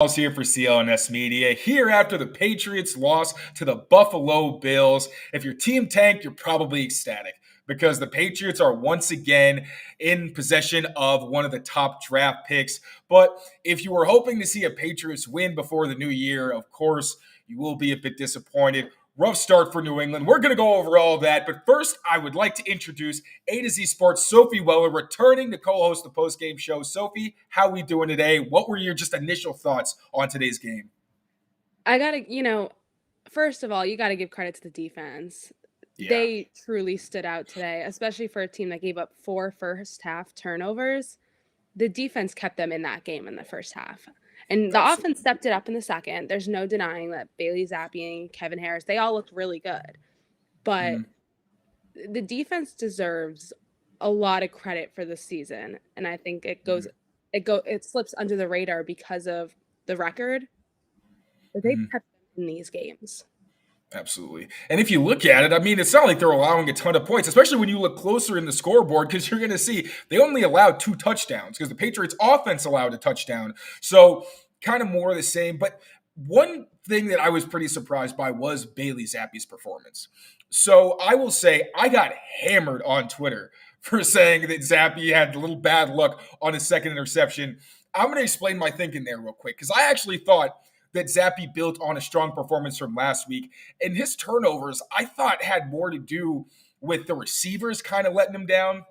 Here for CLNS Media, here after the Patriots lost to the Buffalo Bills. If your team tanked, you're probably ecstatic because the Patriots are once again in possession of one of the top draft picks. But if you were hoping to see a Patriots win before the new year, of course, you will be a bit disappointed. Rough start for New England. We're going to go over all that. But first, I would like to introduce A to Z Sports' Sophie Weller, returning to co-host the postgame show. Sophie, how we doing today? What were your just initial thoughts on today's game? I gotta, first of all, you gotta give credit to the defense. Yeah, They truly stood out today, especially for a team that gave up 4 first half turnovers. The defense kept them in that game in the first half. And the offense absolutely. stepped it up in the second. There's no denying that Bailey Zappe and Kevin Harris, they all looked really good. But Mhm. the defense deserves a lot of credit for this season. And I think it slips under the radar because of the record that they've Mhm. kept them in these games. Absolutely. And if you look at it, I mean, it's not like they're allowing a ton of points, especially when you look closer in the scoreboard, because you're going to see they only allowed 2 touchdowns because the Patriots offense allowed a touchdown. So kind of more of the same. But one thing that I was pretty surprised by was Bailey Zappe's performance. So I will say I got hammered on Twitter for saying that Zappe had a little bad luck on his second interception. I'm going to explain my thinking there real quick because I actually thought that Zappe built on a strong performance from last week. And his turnovers, I thought, had more to do with the receivers kind of letting him down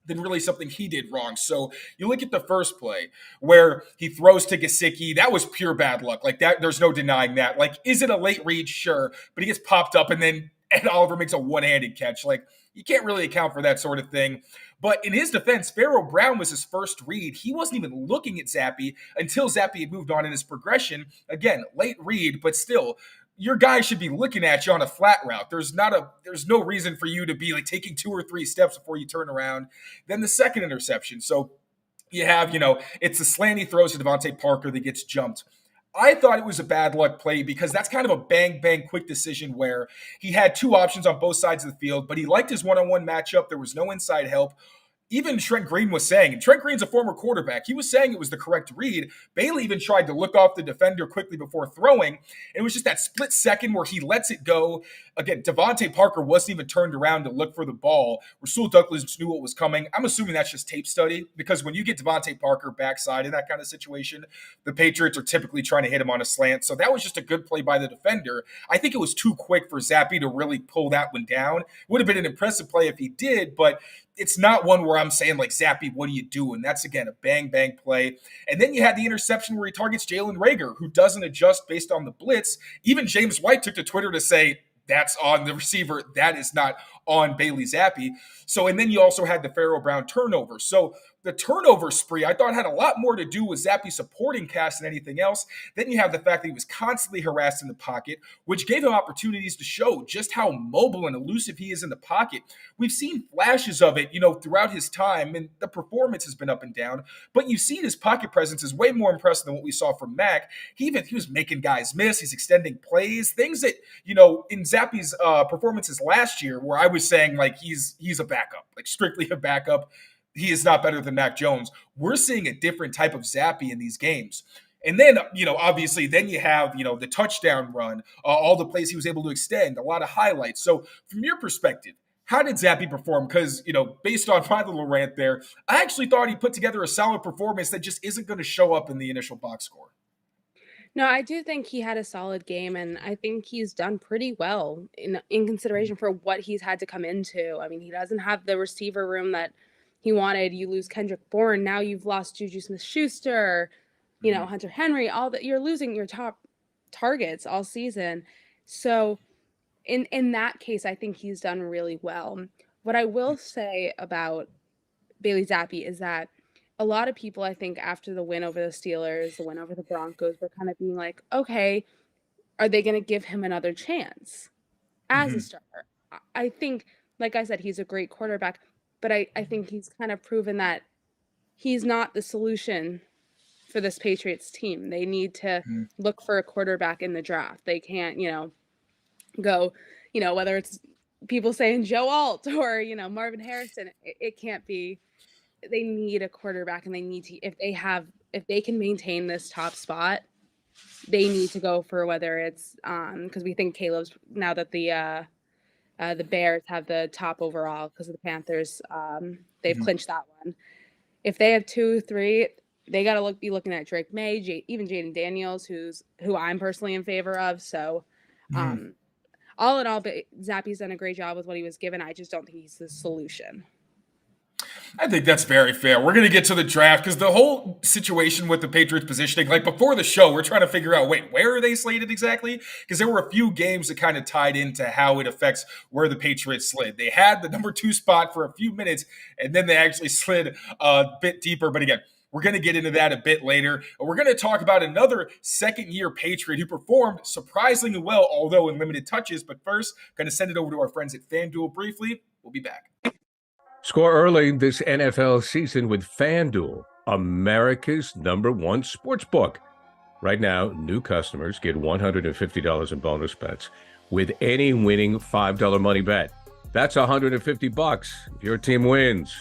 than really something he did wrong. So you look at the first play where he throws to Gesicki. That was pure bad luck. Like that, there's no denying that. Like, is it a late read? Sure. But he gets popped up and then Ed Oliver makes a one-handed catch. Like, you can't really account for that sort of thing. But in his defense, Pharaoh Brown was his first read. He wasn't even looking at Zappe until Zappe had moved on in his progression. Again, late read, but still, your guy should be looking at you on a flat route. There's no reason for you to be like taking 2 or 3 steps before you turn around. Then the second interception. So you have, it's a slant he throws to Devontae Parker that gets jumped. I thought it was a bad luck play because that's kind of a bang, bang, quick decision where he had 2 options on both sides of the field, but he liked his one-on-one matchup. There was no inside help. Even Trent Green was saying, and Trent Green's a former quarterback, he was saying it was the correct read. Bailey even tried to look off the defender quickly before throwing. It was just that split second where he lets it go. Again, Devontae Parker wasn't even turned around to look for the ball. Rasul Douglas knew what was coming. I'm assuming that's just tape study because when you get Devontae Parker backside in that kind of situation, the Patriots are typically trying to hit him on a slant. So that was just a good play by the defender. I think it was too quick for Zappe to really pull that one down. Would have been an impressive play if he did, but it's not one where I'm saying, like, Zappe, what are you doing? That's, again, a bang-bang play. And then you had the interception where he targets Jalen Reagor, who doesn't adjust based on the blitz. Even James White took to Twitter to say, that's on the receiver. That is not on Bailey Zappe. So, and then you also had the Pharaoh Brown turnover. So the turnover spree, I thought, had a lot more to do with Zappe's supporting cast than anything else. Then you have the fact that he was constantly harassed in the pocket, which gave him opportunities to show just how mobile and elusive he is in the pocket. We've seen flashes of it, throughout his time, and the performance has been up and down. But you've seen his pocket presence is way more impressive than what we saw from Mac. He was making guys miss. He's extending plays, things that in Zappe's performances last year, where I was saying like he's a backup, like strictly a backup. He is not better than Mac Jones. We're seeing a different type of Zappe in these games. And then, obviously, then you have, the touchdown run, all the plays he was able to extend, a lot of highlights. So, from your perspective, how did Zappe perform? Because, based on my little rant there, I actually thought he put together a solid performance that just isn't going to show up in the initial box score. No, I do think he had a solid game, and I think he's done pretty well in consideration for what he's had to come into. I mean, he doesn't have the receiver room that he wanted. You lose Kendrick Bourne, now you've lost Juju Smith-Schuster, Mm-hmm. Hunter Henry, all that. You're losing your top targets all season. So in that case, I think he's done really well. What I will say about Bailey Zappe is that a lot of people, I think, after the win over the Steelers, the win over the Broncos, were kind of being like, okay, are they going to give him another chance as a Mm-hmm. starter? I think, like I said, he's a great quarterback, but I think he's kind of proven that he's not the solution for this Patriots team. They need to Mm-hmm. look for a quarterback in the draft. They can't, go, whether it's people saying Joe Alt or, Marvin Harrison, it can't be. They need a quarterback, and they need to if they can maintain this top spot, they need to go for, whether it's because we think Caleb's, now that the Bears have the top overall because of the Panthers, they've clinched that one. If they have 2, 3, they got to be looking at Drake May, even Jaden Daniels, who I'm personally in favor of. So, all in all, but Zappe's done a great job with what he was given. I just don't think he's the solution. I think that's very fair. We're going to get to the draft because the whole situation with the Patriots positioning, like before the show, we're trying to figure out, wait, where are they slated exactly? Because there were a few games that kind of tied into how it affects where the Patriots slid. They had the number 2 spot for a few minutes, and then they actually slid a bit deeper. But again, we're going to get into that a bit later. We're going to talk about another second-year Patriot who performed surprisingly well, although in limited touches. But first, going to send it over to our friends at Fanduel briefly. We'll be back. Score early this NFL season with Fanduel, America's #1 sportsbook. Right now, new customers get $150 in bonus bets with any winning $5 money bet. That's $150 if your team wins.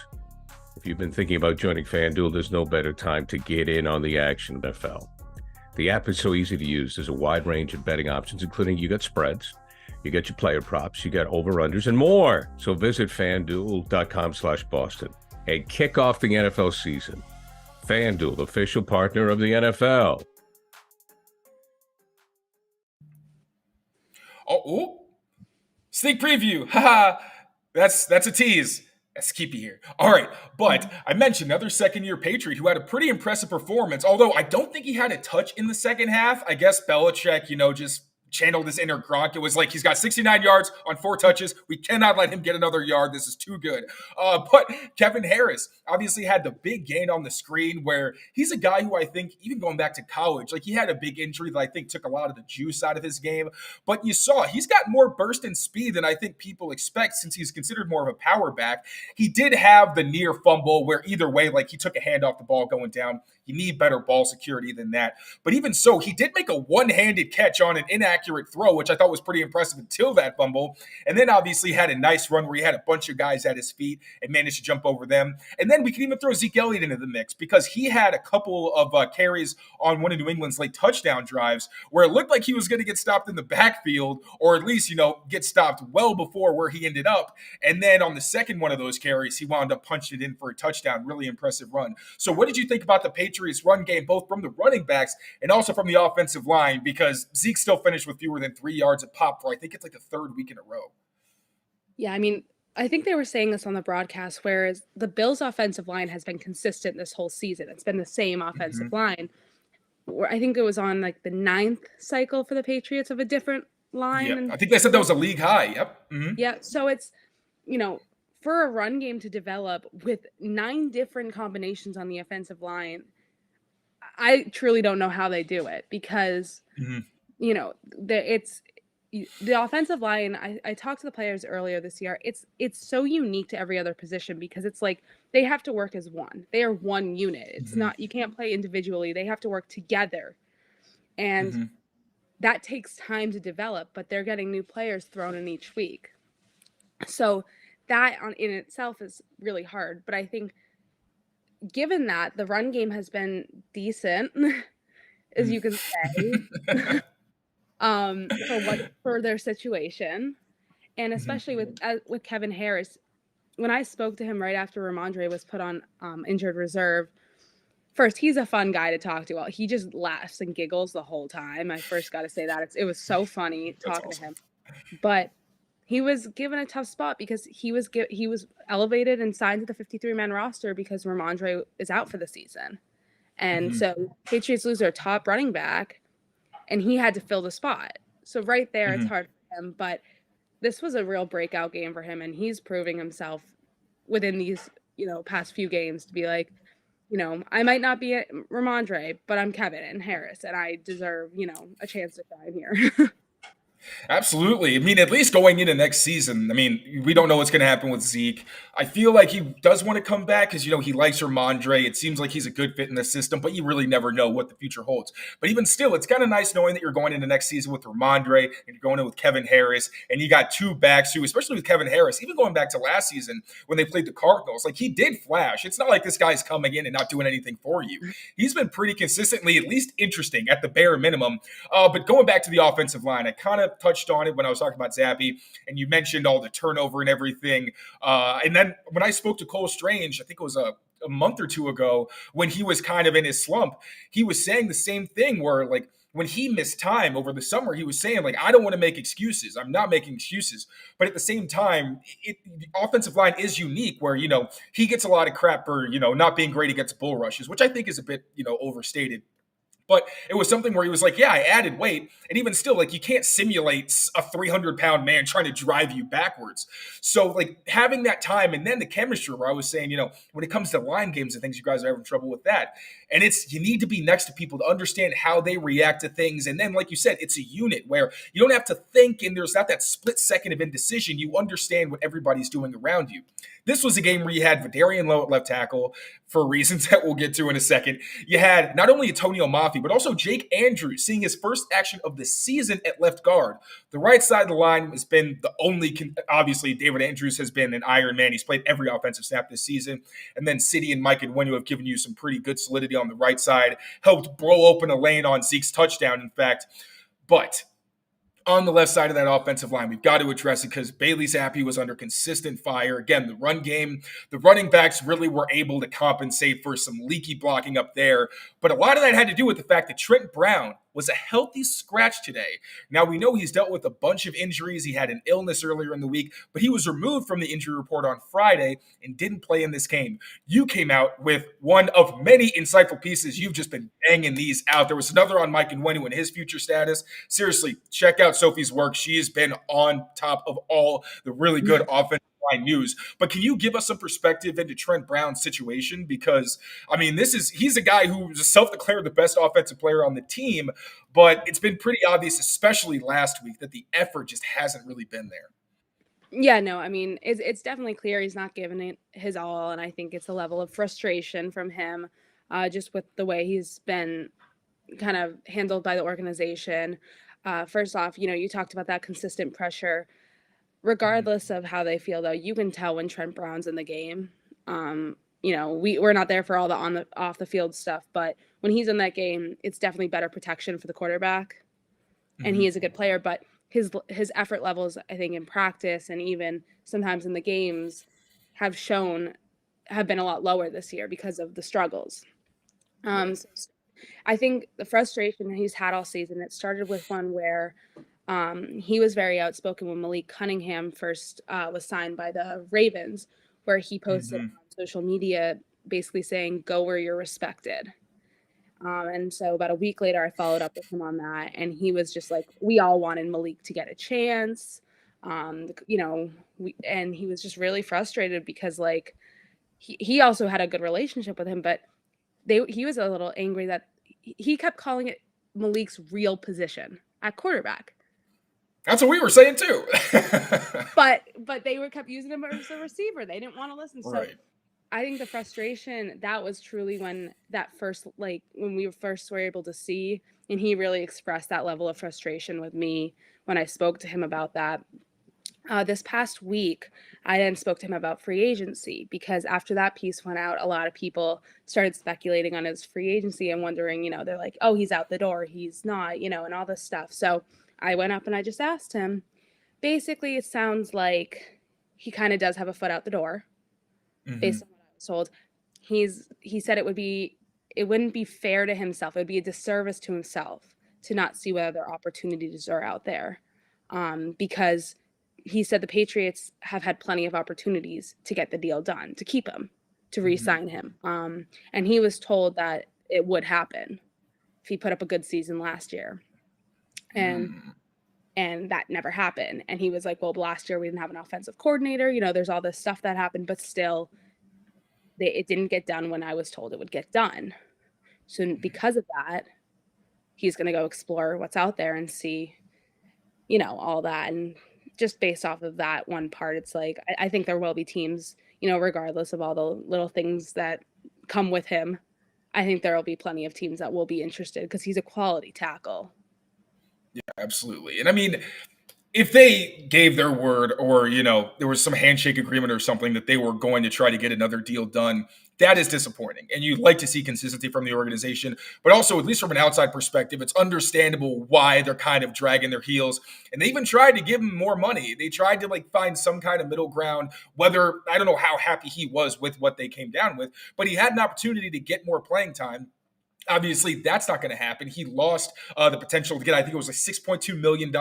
If you've been thinking about joining Fanduel, there's no better time to get in on the action than NFL. The app is so easy to use. There's a wide range of betting options, including you got spreads, you get your player props, you got over-unders, and more. So visit FanDuel.com/Boston and kick off the NFL season. FanDuel, official partner of the NFL. Oh, sneak preview. Haha, that's a tease. Let's keep you here. All right, but I mentioned another second-year Patriot who had a pretty impressive performance, although I don't think he had a touch in the second half. I guess Belichick, just channeled this inner Gronk. It was like, he's got 69 yards on 4 touches. We cannot let him get another yard. This is too good. But Kevin Harris obviously had the big gain on the screen, where he's a guy who I think, even going back to college, like he had a big injury that I think took a lot of the juice out of his game. But you saw he's got more burst and speed than I think people expect, since he's considered more of a power back. He did have the near fumble where either way, like he took a hand off the ball going down. You need better ball security than that. But even so, he did make a one-handed catch on an inaccurate throw, which I thought was pretty impressive until that fumble. And then obviously had a nice run where he had a bunch of guys at his feet and managed to jump over them. And then we can even throw Zeke Elliott into the mix, because he had a couple of carries on one of New England's late touchdown drives where it looked like he was going to get stopped in the backfield, or at least, get stopped well before where he ended up. And then on the second one of those carries, he wound up punching it in for a touchdown. Really impressive run. So what did you think about the Patriots run game, both from the running backs and also from the offensive line? Because Zeke still finished with fewer than 3 yards a pop for, I think it's like the 3rd week in a row. Yeah, I mean, I think they were saying this on the broadcast, whereas the Bills' offensive line has been consistent this whole season. It's been the same offensive line. I think it was on like the 9th cycle for the Patriots of a different line. Yeah, I think they said that was a league high. Yep. Yeah, so it's, for a run game to develop with 9 different combinations on the offensive line, I truly don't know how they do it, because, the offensive line, I talked to the players earlier this year. It's so unique to every other position, because it's like they have to work as one. They are one unit. It's not, you can't play individually. They have to work together. And that takes time to develop, but they're getting new players thrown in each week. So that in itself is really hard. But I think, given that the run game has been decent, as you can say, for their situation, and especially with Kevin Harris, when I spoke to him right after Ramondre was put on injured reserve, first, he's a fun guy to talk to. He just laughs and giggles the whole time. I first got to say that it was so funny talking to him, but he was given a tough spot because he was elevated and signed to the 53-man roster because Ramondre is out for the season. And so Patriots lose their top running back, and he had to fill the spot. So right there, it's hard for him. But this was a real breakout game for him, and he's proving himself within these, past few games to be like, I might not be Ramondre, but I'm Kevin and Harris, and I deserve, a chance to shine here. Absolutely. I mean, at least going into next season, I mean, we don't know what's going to happen with Zeke. I feel like he does want to come back because, he likes Ramondre. It seems like he's a good fit in the system, but you really never know what the future holds. But even still, it's kind of nice knowing that you're going into next season with Ramondre and you're going in with Kevin Harris, and you got two backs who, especially with Kevin Harris, even going back to last season when they played the Cardinals, like he did flash. It's not like this guy's coming in and not doing anything for you. He's been pretty consistently, at least interesting at the bare minimum. But going back to the offensive line, I kind of touched on it when I was talking about Zappe, and you mentioned all the turnover and everything. And then when I spoke to Cole Strange, I think it was a month or two ago, when he was kind of in his slump, he was saying the same thing where, like, when he missed time over the summer, he was saying, like, I don't want to make excuses. I'm not making excuses. But at the same time, the offensive line is unique where, he gets a lot of crap for, not being great against bull rushes, which I think is a bit, overstated. But it was something where he was like, yeah, I added weight. And even still, like, you can't simulate a 300-pound man trying to drive you backwards. So, like, having that time and then the chemistry where I was saying, when it comes to line games and things, you guys are having trouble with that. And you need to be next to people to understand how they react to things. And then, like you said, it's a unit where you don't have to think and there's not that split second of indecision. You understand what everybody's doing around you. This was a game where you had Vidarian Lowe at left tackle for reasons that we'll get to in a second. You had not only Antonio Mafi, but also Jake Andrews seeing his first action of the season at left guard. The right side of the line has been the only, obviously, David Andrews has been an Iron Man. He's played every offensive snap this season. And then City and Mike Onwenu have given you some pretty good solidity on the right side, helped blow open a lane on Zeke's touchdown, in fact. But on the left side of that offensive line, we've got to address it because Bailey Zappe was under consistent fire. Again, the run game, the running backs really were able to compensate for some leaky blocking up there. But a lot of that had to do with the fact that Trent Brown was a healthy scratch today. Now, we know he's dealt with a bunch of injuries. He had an illness earlier in the week, but he was removed from the injury report on Friday and didn't play in this game. You came out with one of many insightful pieces. You've just been banging these out. There was another on Mike Onwenu and his future status. Seriously, check out Sophie's work. She has been on top of all the really good offensive line news. But can you give us some perspective into Trent Brown's situation? Because, I mean, he's a guy who's self-declared the best offensive player on the team, but it's been pretty obvious, especially last week, that the effort just hasn't really been there. Yeah, no, I mean, it's definitely clear he's not giving it his all, and I think it's a level of frustration from him, just with the way he's been kind of handled by the organization. First off, you talked about that consistent pressure. Regardless of how they feel, though, you can tell when Trent Brown's in the game. We're not there for all the off the field stuff, but when he's in that game, it's definitely better protection for the quarterback, and he is a good player. But his effort levels, I think, in practice and even sometimes in the games, have been a lot lower this year because of the struggles. So I think the frustration he's had all season, it started with one where he was very outspoken when Malik Cunningham first was signed by the Ravens, where he posted on social media basically saying, "Go where you're respected." And so about a week later, I followed up with him on that, and he was just like, we all wanted Malik to get a chance. And he was just really frustrated because, like, he also had a good relationship with him, but he was a little angry that he kept calling it Malik's real position at quarterback. That's what we were saying too. but they kept using him as a receiver. They didn't want to listen. Right. So I think the frustration, that was truly when we first were able to see, and he really expressed that level of frustration with me when I spoke to him about that. This past week, I then spoke to him about free agency, because after that piece went out, a lot of people started speculating on his free agency and wondering, they're like, oh, he's out the door, he's not, and all this stuff. So I went up and I just asked him. Basically, it sounds like he kind of does have a foot out the door, based on what I was told. He said it wouldn't be fair to himself. It would be a disservice to himself to not see what other opportunities are out there, because he said the Patriots have had plenty of opportunities to get the deal done, to keep him, to re-sign him. And he was told that it would happen if he put up a good season last year. And that never happened. And he was like, well, last year we didn't have an offensive coordinator. There's all this stuff that happened, but still it didn't get done when I was told it would get done. So because of that, he's going to go explore what's out there and see, all that. And just based off of that one part, it's like, I think there will be teams, regardless of all the little things that come with him. I think there will be plenty of teams that will be interested because he's a quality tackle. Yeah, absolutely. And I mean, if they gave their word or, there was some handshake agreement or something that they were going to try to get another deal done, that is disappointing. And you'd like to see consistency from the organization. But also, at least from an outside perspective, it's understandable why they're kind of dragging their heels. And they even tried to give him more money. They tried to find some kind of middle ground, whether I don't know how happy he was with what they came down with, but he had an opportunity to get more playing time. Obviously, that's not going to happen. He lost the potential to get, I think it was like $6.2 million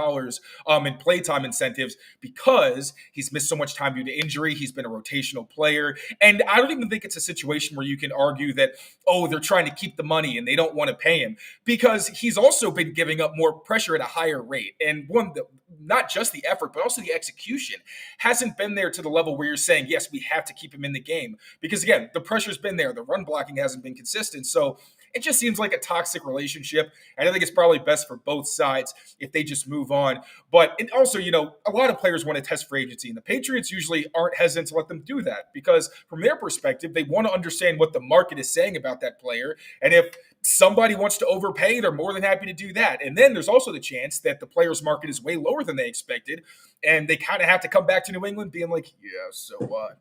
in playtime incentives because he's missed so much time due to injury. He's been a rotational player. And I don't even think it's a situation where you can argue that, they're trying to keep the money and they don't want to pay him, because he's also been giving up more pressure at a higher rate. And not just the effort, but also the execution hasn't been there to the level where you're saying, yes, we have to keep him in the game. Because again, the pressure's been there. The run blocking hasn't been consistent. So it just seems like a toxic relationship. And I think it's probably best for both sides if they just move on. But it also, a lot of players want to test free agency, and the Patriots usually aren't hesitant to let them do that because from their perspective, they want to understand what the market is saying about that player. And if somebody wants to overpay, they're more than happy to do that. And then there's also the chance that the player's market is way lower than they expected, and they kind of have to come back to New England being like, yeah, so what?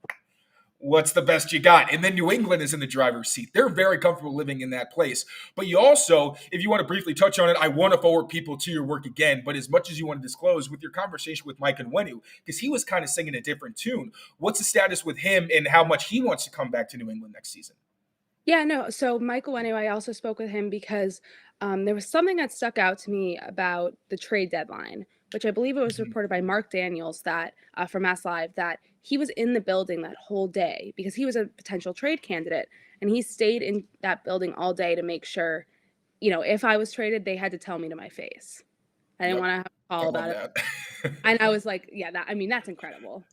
What's the best you got? And then New England is in the driver's seat. They're very comfortable living in that place. But you also, if you want to briefly touch on it, I want to forward people to your work again. But as much as you want to disclose with your conversation with Mike Onwenu, because he was kind of singing a different tune, what's the status with him and how much he wants to come back to New England next season? Yeah, no. So Michael, anyway, I also spoke with him because there was something that stuck out to me about the trade deadline, which I believe it was reported by Mark Daniels that from Mass Live that he was in the building that whole day because he was a potential trade candidate, and he stayed in that building all day to make sure, if I was traded, they had to tell me to my face. I didn't want to have a call about it. And I was like, yeah, that's incredible.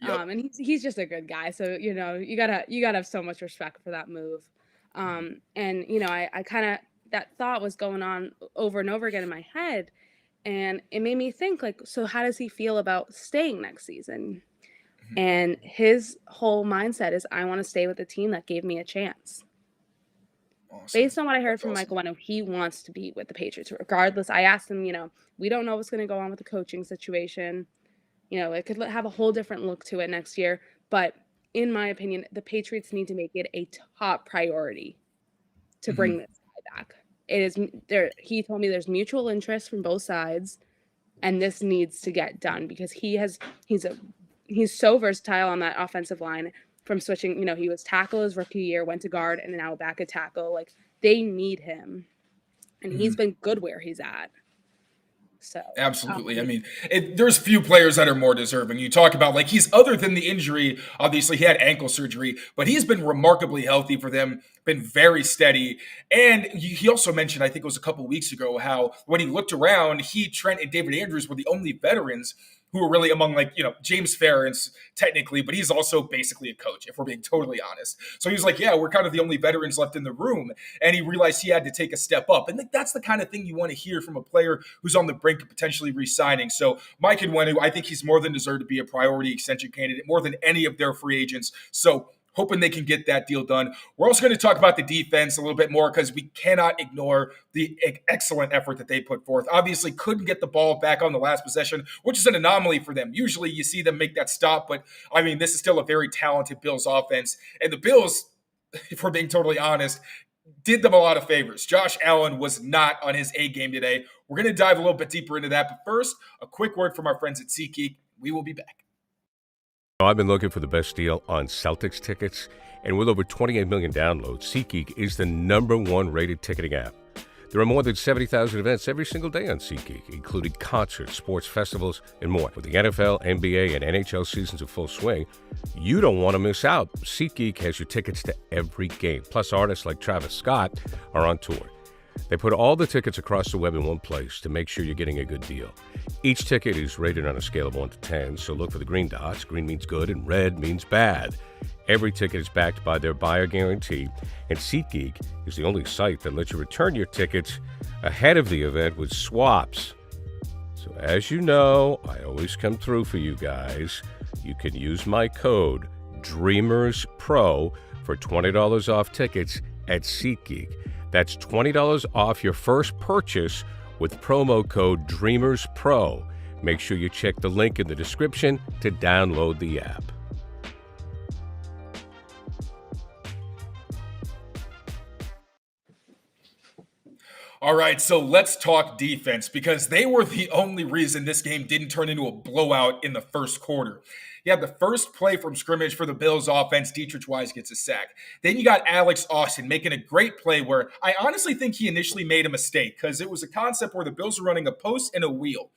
Yep. And he's just a good guy. So, you gotta have so much respect for that move. And, I kind of, that thought was going on over and over again in my head. And it made me think so how does he feel about staying next season? Mm-hmm. And his whole mindset is, I want to stay with the team that gave me a chance. Awesome. Based on what I heard from Michael Onwenu, he wants to be with the Patriots regardless. I asked him, we don't know what's going to go on with the coaching situation. It could have a whole different look to it next year. But in my opinion, the Patriots need to make it a top priority to bring this guy back. It is there. He told me there's mutual interest from both sides, and this needs to get done because he's so versatile on that offensive line from switching. He was tackle his rookie year, went to guard, and now back at tackle. They need him, and he's been good where he's at. So absolutely. There's few players that are more deserving. You talk about he's other than the injury. Obviously, he had ankle surgery, but he's been remarkably healthy for them. Been very steady. And he also mentioned, I think it was a couple of weeks ago, how when he looked around, Trent, and David Andrews were the only veterans who were really among James Ferentz technically, but he's also basically a coach, if we're being totally honest. So he was like, yeah, we're kind of the only veterans left in the room. And he realized he had to take a step up. And that's the kind of thing you want to hear from a player who's on the brink of potentially re-signing. So Mike Onwenu, I think he's more than deserved to be a priority extension candidate, more than any of their free agents. So hoping they can get that deal done. We're also going to talk about the defense a little bit more because we cannot ignore the excellent effort that they put forth. Obviously, couldn't get the ball back on the last possession, which is an anomaly for them. Usually you see them make that stop, but this is still a very talented Bills offense. And the Bills, if we're being totally honest, did them a lot of favors. Josh Allen was not on his A game today. We're going to dive a little bit deeper into that. But first, a quick word from our friends at SeatGeek. We will be back. I've been looking for the best deal on Celtics tickets, and with over 28 million downloads, SeatGeek is the #1 rated ticketing app. There are more than 70,000 events every single day on SeatGeek, including concerts, sports festivals, and more. With the NFL, NBA, and NHL seasons in full swing, you don't want to miss out. SeatGeek has your tickets to every game. Plus, artists like Travis Scott are on tour. They put all the tickets across the web in one place to make sure you're getting a good deal. Each ticket is rated on a scale of 1 to 10, so look for the green dots. Green means good and red means bad. Every ticket is backed by their buyer guarantee, and SeatGeek is the only site that lets you return your tickets ahead of the event with swaps. So as you know, I always come through for you guys. You can use my code DREAMERSPRO for $20 off tickets at SeatGeek. That's $20 off your first purchase with promo code DREAMERSPRO. Make sure you check the link in the description to download the app. All right, so let's talk defense because they were the only reason this game didn't turn into a blowout in the first quarter. You had the first play from scrimmage for the Bills offense. Dietrich Wise gets a sack. Then you got Alex Austin making a great play where I honestly think he initially made a mistake because it was a concept where the Bills were running a post and a wheel.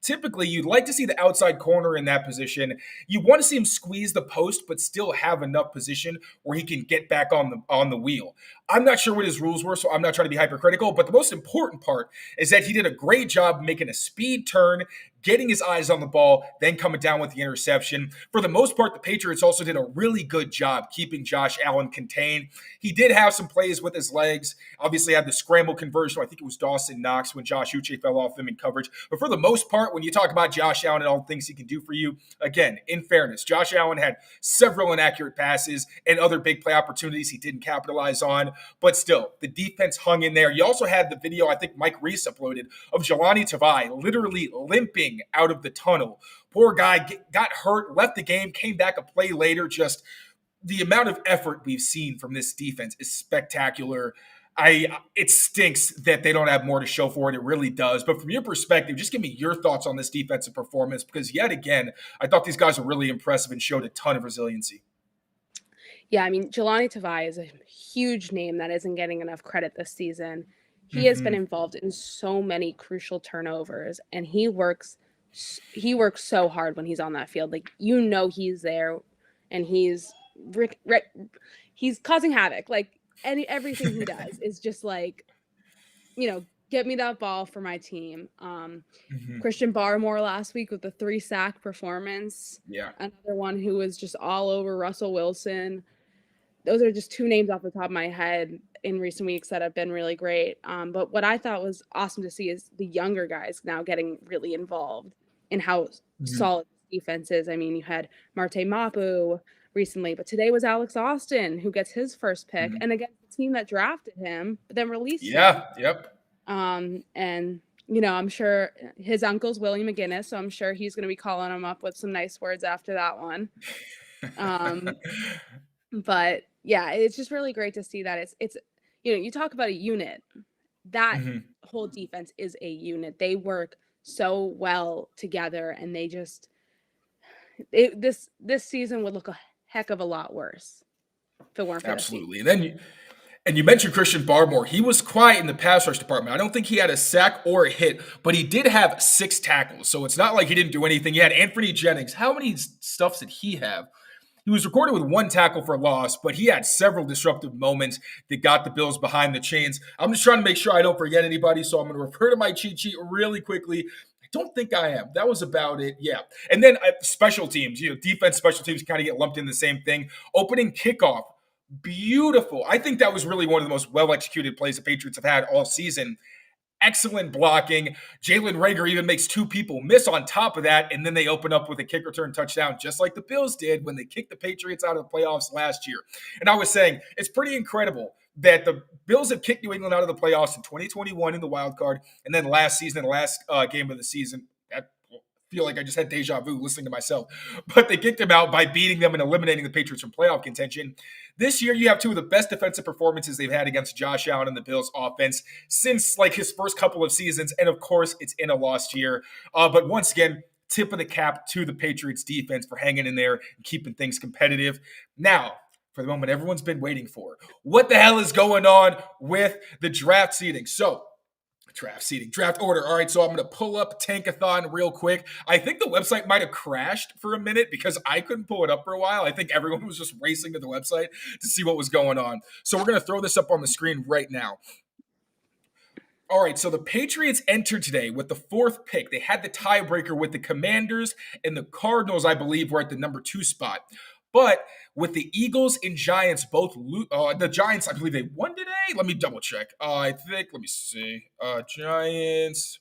Typically, you'd like to see the outside corner in that position. You want to see him squeeze the post, but still have enough position where he can get back on the wheel. I'm not sure what his rules were, so I'm not trying to be hypercritical, but the most important part is that he did a great job making a speed turn, getting his eyes on the ball, then coming down with the interception. For the most part, the Patriots also did a really good job keeping Josh Allen contained. He did have some plays with his legs. Obviously, had the scramble conversion. I think it was Dawson Knox when Josh Uche fell off him in coverage. But for the most part, when you talk about Josh Allen and all the things he can do for you, again, in fairness, Josh Allen had several inaccurate passes and other big play opportunities he didn't capitalize on. But still, the defense hung in there. You also had the video, I think Mike Reese uploaded, of Jelani Tavai literally limping out of the tunnel. Poor guy got hurt, left the game, came back a play later. Just the amount of effort we've seen from this defense is spectacular. It stinks that they don't have more to show for it. It really does. But from your perspective, just give me your thoughts on this defensive performance because yet again, I thought these guys were really impressive and showed a ton of resiliency. Yeah, I mean, Jelani Tavai is a huge name that isn't getting enough credit this season. He has been involved in so many crucial turnovers, and he works so hard when he's on that field. Like, you know, he's there, and he's causing havoc. Like, everything he does is just like, get me that ball for my team. Christian Barmore last week with the 3-sack performance. Yeah. Another one who was just all over Russell Wilson. Those are just two names off the top of my head in recent weeks that have been really great. But what I thought was awesome to see is the younger guys now getting really involved in how solid defense is. I mean, you had Marte Mapu recently, but today was Alex Austin who gets his first pick and against the team that drafted him, but then released him. Yep. And I'm sure his uncle's Willie McGinnis, so I'm sure he's going to be calling him up with some nice words after that one. But yeah, it's just really great to see that it's you talk about a unit. That whole defense is a unit. They work so well together, and they just this season would look a heck of a lot worse if it weren't for absolutely. And you mentioned Christian Barmore. He was quiet in the pass rush department. I don't think he had a sack or a hit, but he did have 6 tackles. So it's not like he didn't do anything. He had Anthony Jennings. How many stuffs did he have? He was recorded with 1 tackle for loss, but he had several disruptive moments that got the Bills behind the chains. I'm just trying to make sure I don't forget anybody, so I'm going to refer to my cheat sheet really quickly. I don't think I am. That was about it. Yeah. And then special teams, defense, special teams kind of get lumped in the same thing. Opening kickoff, beautiful. I think that was really one of the most well-executed plays the Patriots have had all season. Excellent blocking. Jalen Reagor even makes 2 people miss on top of that, and then they open up with a kick return touchdown, just like the Bills did when they kicked the Patriots out of the playoffs last year. And I was saying, it's pretty incredible that the Bills have kicked New England out of the playoffs in 2021 in the wild card, and then last season, the last game of the season, I feel like I just had deja vu listening to myself. But they kicked them out by beating them and eliminating the Patriots from playoff contention. This year, you have 2 of the best defensive performances they've had against Josh Allen and the Bills offense since his first couple of seasons. And of course, it's in a lost year. But once again, tip of the cap to the Patriots defense for hanging in there and keeping things competitive. Now, for the moment everyone's been waiting for, what the hell is going on with the draft seeding? So, draft order. All right, so I'm going to pull up Tankathon real quick. I think the website might have crashed for a minute because I couldn't pull it up for a while. I think everyone was just racing to the website to see what was going on. So we're going to throw this up on the screen right now. All right, so the Patriots entered today with the 4th pick. They had the tiebreaker with the Commanders, and the Cardinals, I believe, were at the number 2 spot. But with the Eagles and Giants both the Giants, I believe they won today. Let me double check. Let me see. Giants.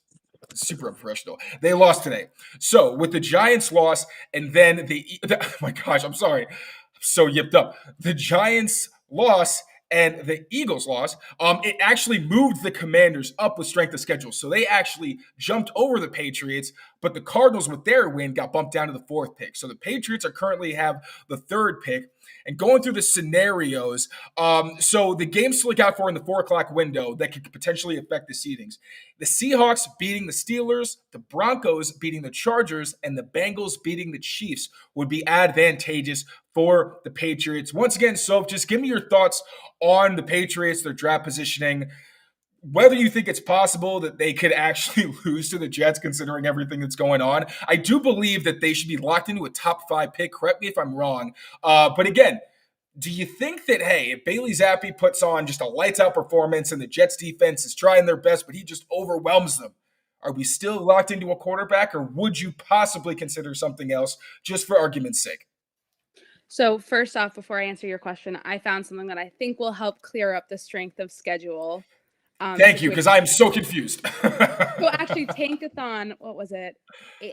Super unprofessional. They lost today. So with the Giants loss and then oh my gosh, I'm sorry. I'm so yipped up. The Giants loss and the Eagles loss, it actually moved the Commanders up with strength of schedule. So they actually jumped over the Patriots, but the Cardinals with their win got bumped down to the 4th pick. So the Patriots are currently have the 3rd pick. And going through the scenarios, so the games to look out for in the 4 o'clock window that could potentially affect the seedings. The Seahawks beating the Steelers, the Broncos beating the Chargers, and the Bengals beating the Chiefs would be advantageous for the Patriots. Once again, Soph, just give me your thoughts on the Patriots, their draft positioning, whether you think it's possible that they could actually lose to the Jets considering everything that's going on. I do believe that they should be locked into a top 5 pick. Correct me if I'm wrong. But again, do you think that, hey, if Bailey Zappe puts on just a lights out performance and the Jets defense is trying their best, but he just overwhelms them, are we still locked into a quarterback, or would you possibly consider something else just for argument's sake? So first off, before I answer your question, I found something that I think will help clear up the strength of schedule. Thank you, because I'm so confused. So actually, Tankathon, what was it?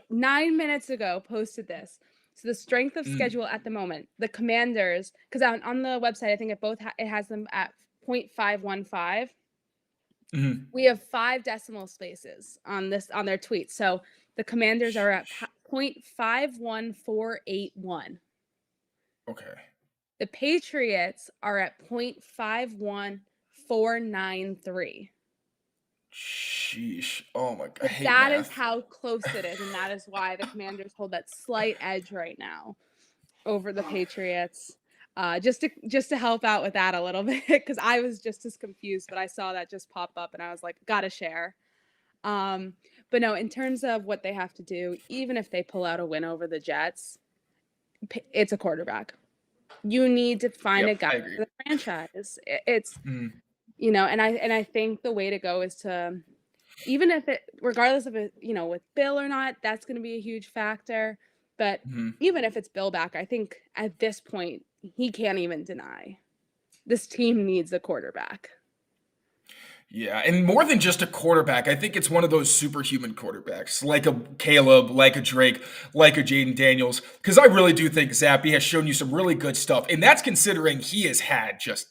9 minutes ago, posted this. So the strength of schedule at the moment, the Commanders, because on the website, I think it has them at 0.515. We have 5 decimal spaces on their tweet. So the Commanders are at 0.51481. Okay. The Patriots are at 0.51493. Sheesh. Oh my God. That is how close it is, and that is why the Commanders hold that slight edge right now over the Patriots. Just to help out with that a little bit, because I was just as confused, but I saw that just pop up, and I was like, gotta share. But no, in terms of what they have to do, even if they pull out a win over the Jets, it's a quarterback. You need to find a guy for the franchise. It's and I think the way to go is to, even if regardless of it, with Bill or not, that's going to be a huge factor. But even if it's Bill back, I think at this point he can't even deny this team needs a quarterback. Yeah, and more than just a quarterback, I think it's one of those superhuman quarterbacks, like a Caleb, like a Drake, like a Jaden Daniels, because I really do think Zappe has shown you some really good stuff, and that's considering he has had just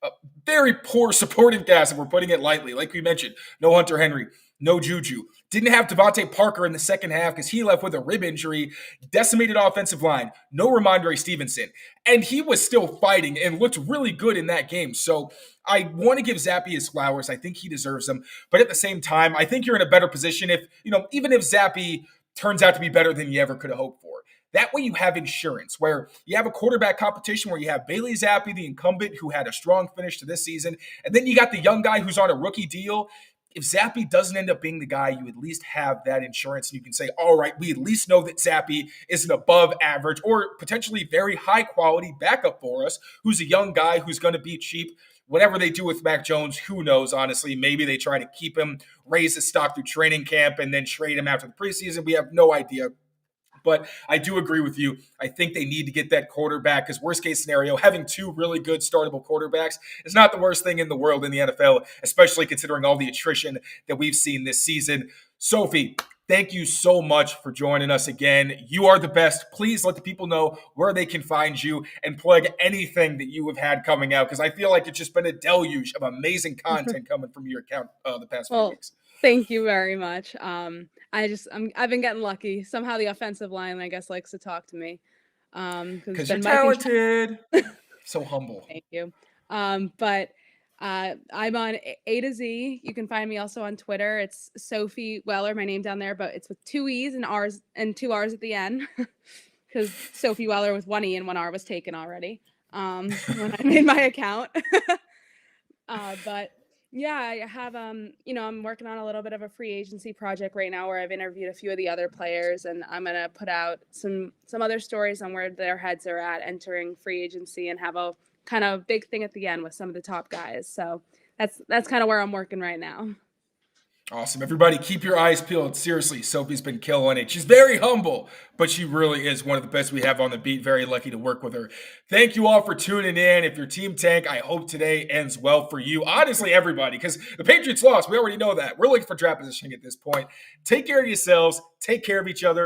a very poor supporting cast, if we're putting it lightly. Like we mentioned, no Hunter Henry, no Juju. Didn't have Devontae Parker in the second half because he left with a rib injury, decimated offensive line, no Ramondre Stevenson. And he was still fighting and looked really good in that game. So I want to give Zappe his flowers. I think he deserves them. But at the same time, I think you're in a better position if, even if Zappe turns out to be better than you ever could have hoped for. That way you have insurance where you have a quarterback competition where you have Bailey Zappe, the incumbent, who had a strong finish to this season. And then you got the young guy who's on a rookie deal. If Zappe doesn't end up being the guy, you at least have that insurance. And you can say, all right, we at least know that Zappe is an above average or potentially very high quality backup for us, who's a young guy who's going to be cheap. Whatever they do with Mac Jones, who knows, honestly. Maybe they try to keep him, raise his stock through training camp, and then trade him after the preseason. We have no idea. But I do agree with you. I think they need to get that quarterback because worst case scenario, having 2 really good startable quarterbacks is not the worst thing in the world in the NFL, especially considering all the attrition that we've seen this season. Sophie, thank you so much for joining us again. You are the best. Please let the people know where they can find you and plug anything that you have had coming out, because I feel like it's just been a deluge of amazing content coming from your account the past few weeks. Thank you very much. I've been getting lucky. Somehow the offensive line, I guess, likes to talk to me. Because you're talented. So humble. Thank you. But I'm on A to Z. You can find me also on Twitter. It's Sophie Weller, my name down there, but it's with 2 E's and R's and 2 R's at the end. Because Sophie Weller with 1 E and 1 R was taken already when I made my account. But yeah, I have, I'm working on a little bit of a free agency project right now where I've interviewed a few of the other players, and I'm going to put out some other stories on where their heads are at entering free agency and have a kind of big thing at the end with some of the top guys. So that's kind of where I'm working right now. Awesome. Everybody, keep your eyes peeled. Seriously, Sophie's been killing it. She's very humble, but she really is one of the best we have on the beat. Very lucky to work with her. Thank you all for tuning in. If your team tank, I hope today ends well for you. Honestly, everybody, because the Patriots lost. We already know that. We're looking for draft positioning at this point. Take care of yourselves. Take care of each other.